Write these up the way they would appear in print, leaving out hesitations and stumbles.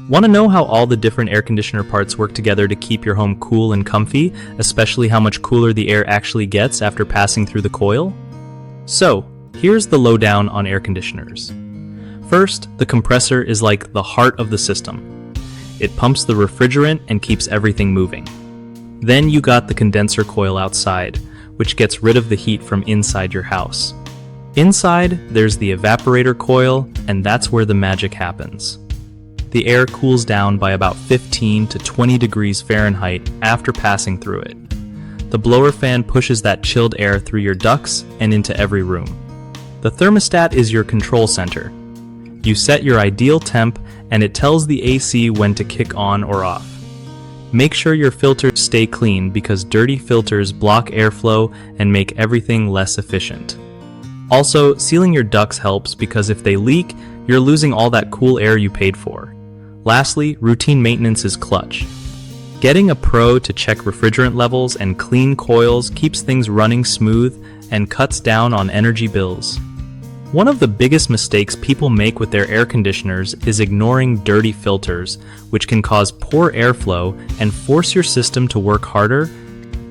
Want to know how all the different air conditioner parts work together to keep your home cool and comfy, especially how much cooler the air actually gets after passing through the coil? So, here's the lowdown on air conditioners. First, the compressor is like the heart of the system. It pumps the refrigerant and keeps everything moving. Then you got the condenser coil outside, which gets rid of the heat from inside your house. Inside, there's the evaporator coil, and that's where the magic happens. The air cools down by about 15 to 20 degrees Fahrenheit after passing through it. The blower fan pushes that chilled air through your ducts and into every room. The thermostat is your control center. You set your ideal temp, and it tells the AC when to kick on or off. Make sure your filters stay clean because dirty filters block airflow and make everything less efficient. Also, sealing your ducts helps because if they leak, you're losing all that cool air you paid for. Lastly, routine maintenance is clutch. Getting a pro to check refrigerant levels and clean coils keeps things running smooth and cuts down on energy bills. One of the biggest mistakes people make with their air conditioners is ignoring dirty filters, which can cause poor airflow and force your system to work harder,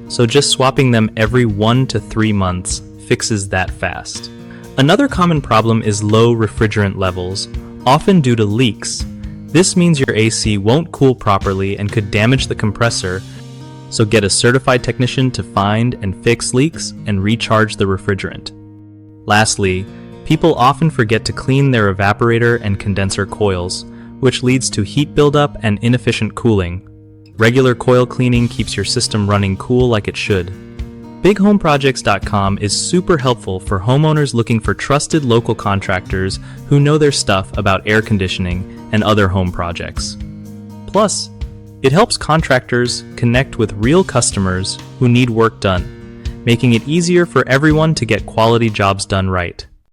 so just swapping them every 1 to 3 months fixes that fast. Another common problem is low refrigerant levels, often due to leaks. This means your AC won't cool properly and could damage the compressor, so get a certified technician to find and fix leaks and recharge the refrigerant. Lastly, people often forget to clean their evaporator and condenser coils, which leads to heat buildup and inefficient cooling. Regular coil cleaning keeps your system running cool like it should. BigHomeProjects.com is super helpful for homeowners looking for trusted local contractors who know their stuff about air conditioning and other home projects. Plus, it helps contractors connect with real customers who need work done, making it easier for everyone to get quality jobs done right.